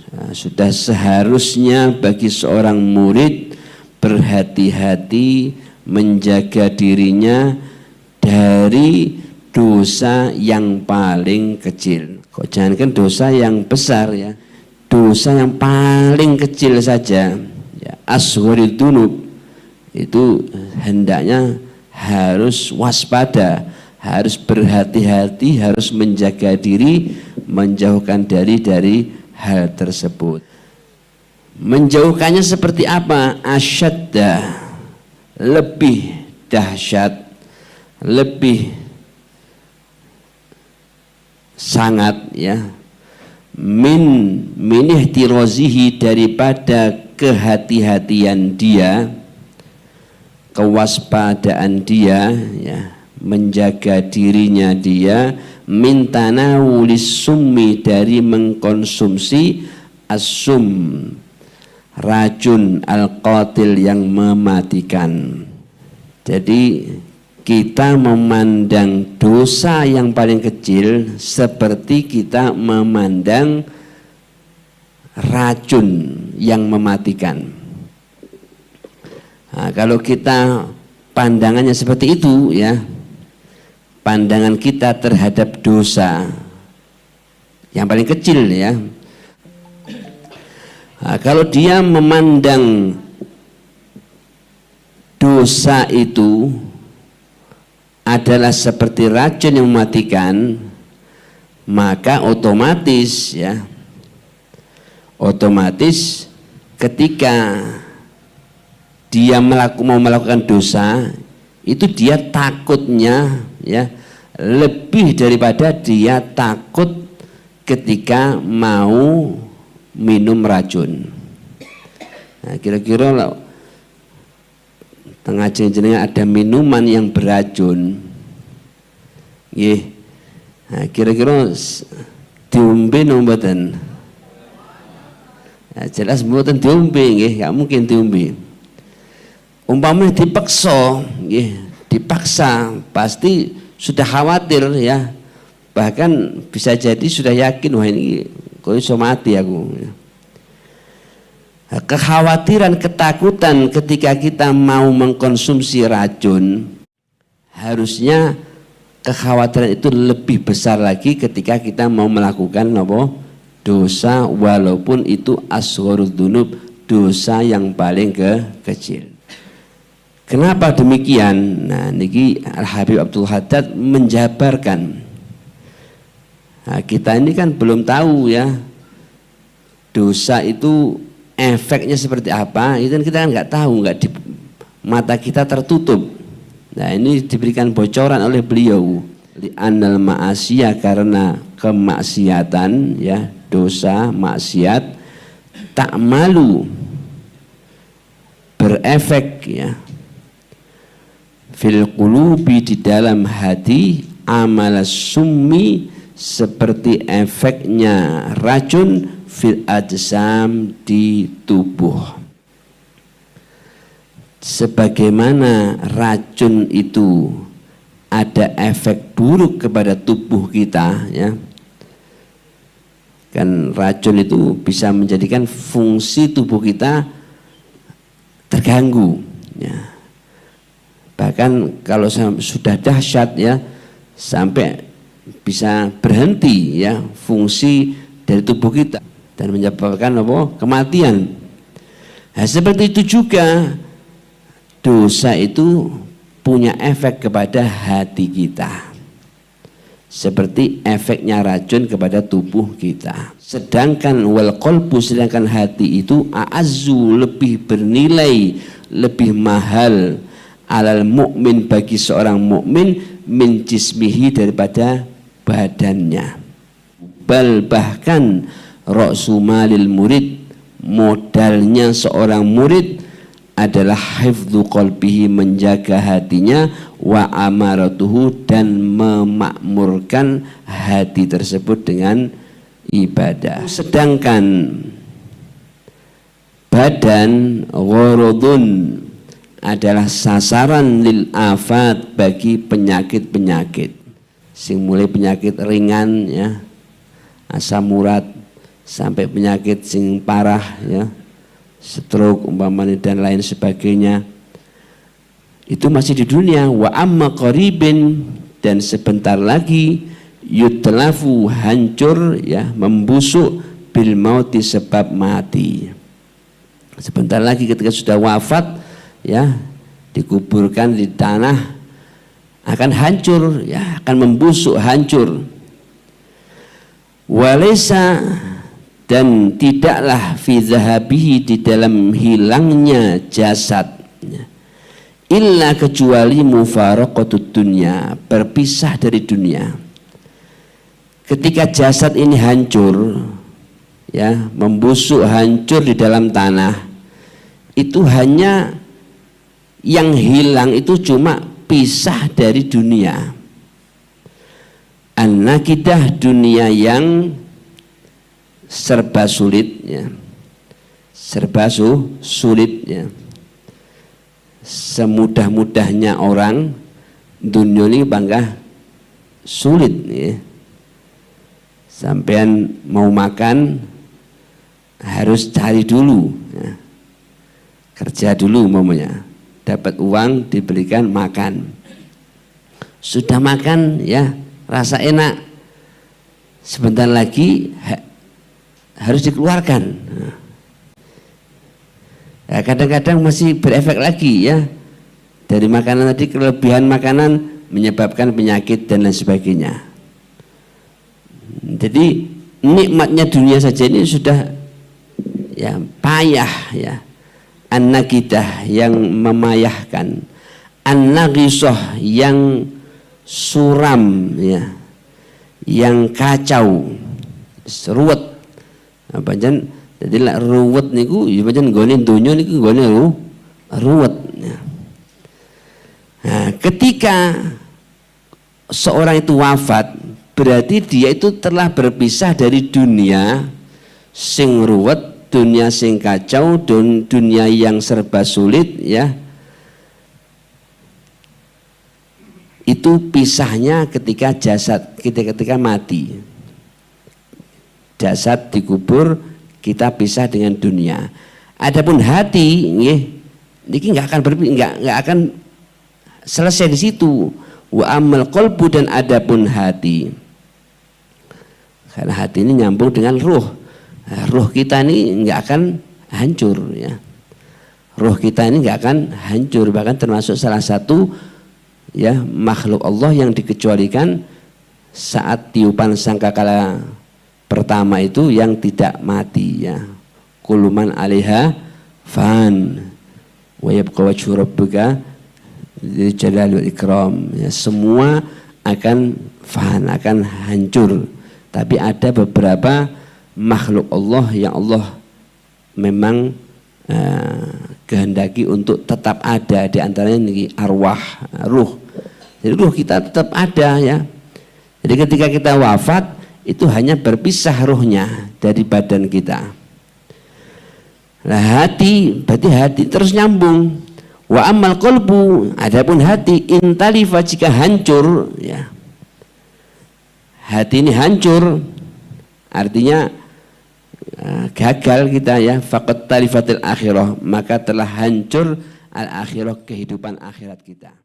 Nah, sudah seharusnya bagi seorang murid berhati-hati menjaga dirinya dari dosa yang paling kecil. Kok jangankan dosa yang besar ya, dosa yang paling kecil saja ya, asgharid dzunub itu hendaknya harus waspada, harus berhati-hati, harus menjaga diri, menjauhkan dari hal tersebut. Menjauhkannya seperti apa? Asyadda, lebih dahsyat, lebih sangat ya, min ihtirazihi, daripada kehati-hatian dia, kewaspadaan dia ya, menjaga dirinya dia, min tanawulis summi, dari mengkonsumsi as-sum, racun, al-qatil, yang mematikan. Jadi kita memandang dosa yang paling kecil seperti kita memandang racun yang mematikan. Nah, kalau kita pandangannya seperti itu ya, pandangan kita terhadap dosa yang paling kecil ya. Nah, kalau dia memandang dosa itu adalah seperti racun yang mematikan, maka otomatis ya, otomatis ketika dia mau melakukan dosa itu, dia takutnya ya lebih daripada dia takut ketika mau minum racun. Nah, kira-kira tengah jenengan ada minuman yang beracun, nah, kira-kira diombe napa mboten? Nah, jelas mboten diombe nggih, gak mungkin diombe. Umpamanya dipaksa, dipaksa, pasti sudah khawatir ya, bahkan bisa jadi sudah yakin, wah ini kok iso mati aku. Kekhawatiran, ketakutan ketika kita mau mengkonsumsi racun, harusnya kekhawatiran itu lebih besar lagi ketika kita mau melakukan apa? Dosa, walaupun itu asgharud dzunub, dosa yang paling kecil. Kenapa demikian? Nah, niki Al-Habib Abdul Haddad menjabarkan. Nah, kita ini kan belum tahu ya, dosa itu efeknya seperti apa, itu kita kan nggak tahu, nggak di mata kita tertutup. Nah, ini diberikan bocoran oleh beliau. Li'annal ma'asiyah, karena kemaksiatan ya, dosa, maksiat, tak malu, berefek ya, fil qulubi, di dalam hati, amal summi, seperti efeknya racun, fil ajsam, di tubuh. Sebagaimana racun itu ada efek buruk kepada tubuh kita ya, kan racun itu bisa menjadikan fungsi tubuh kita terganggu ya. Bahkan kalau sudah dahsyat ya, sampai bisa berhenti ya fungsi dari tubuh kita dan menyebabkan apa? Kematian. Nah, seperti itu juga dosa itu punya efek kepada hati kita, seperti efeknya racun kepada tubuh kita. Sedangkan wal qalbu, sedangkan hati itu a'azzu, lebih bernilai, lebih mahal, alal mukmin, bagi seorang mukmin, min jismihi, daripada badannya. Bal, bahkan ra'su malil murid, modalnya seorang murid adalah hifdzu qalbihi, menjaga hatinya, wa amaratuhu, dan memakmurkan hati tersebut dengan ibadah. Sedangkan badan gharadun, adalah sasaran lil afat, bagi penyakit-penyakit. Sing mulai penyakit ringan ya, asam urat, sampai penyakit sing parah ya, stroke umpamanya dan lain sebagainya, itu masih di dunia. Wa amma qaribin, dan sebentar lagi yutlafu, hancur ya, membusuk, bil mauti, sebab mati. Sebentar lagi ketika sudah wafat ya, dikuburkan di tanah, akan hancur ya, akan membusuk, hancur. Walaysa, dan tidaklah fi zahabihi, di dalam hilangnya jasad, illa, kecuali mufaraqatud dunya, berpisah dari dunia. Ketika jasad ini hancur ya, membusuk, hancur di dalam tanah, itu hanya yang hilang itu cuma pisah dari dunia. An-nakidah, dunia yang serba sulit ya, serba sulit ya. Semudah-mudahnya orang, dunia ini bangga sulit ya. Sampean mau makan harus cari dulu ya. Kerja dulu umpamanya, dapat uang diberikan makan, sudah makan ya, rasa enak, sebentar lagi harus dikeluarkan. Ya, kadang-kadang masih berefek lagi ya, dari makanan tadi, kelebihan makanan menyebabkan penyakit dan lain sebagainya. Jadi nikmatnya dunia saja ini sudah ya payah ya. An-nakidah, yang memayahkan. An-naghisah, yang suram ya, yang kacau, ruwet. Apa jan, jadi lah ruwet niku ya pancen nggone donya niku nggone ruwet ya. Nah, ketika seorang itu wafat, berarti dia itu telah berpisah dari dunia sing ruwet, dunia sing kacau, dunia yang serba sulit ya. Itu pisahnya ketika jasad, ketika mati, jasad dikubur, kita pisah dengan dunia. Adapun hati niki nggak akan selesai di situ. Wa amal qalbu, dan adapun hati, karena hati ini nyambung dengan ruh. Ruh kita ini nggak akan hancur ya. Ruh kita ini nggak akan hancur, bahkan termasuk salah satu ya makhluk Allah yang dikecualikan saat tiupan sangkakala pertama itu yang tidak mati ya. Kullu man 'alaiha fan wa yabqa wajhu rabbika dzul jalali wal ikram ya. Semua akan fan, akan hancur, tapi ada beberapa makhluk Allah yang Allah memang kehendaki untuk tetap ada, di antaranya ini arwah, ruh. Jadi ruh kita tetap ada ya. Jadi ketika kita wafat itu hanya berpisah ruhnya dari badan kita. Nah, hati, berarti hati terus nyambung. Wa amal qalbu, adapun hati, intalifa, jika hancur ya. Hati ini hancur, artinya gagal kita ya, faqad talifatil akhirah, maka telah hancur al akhirah, kehidupan akhirat kita.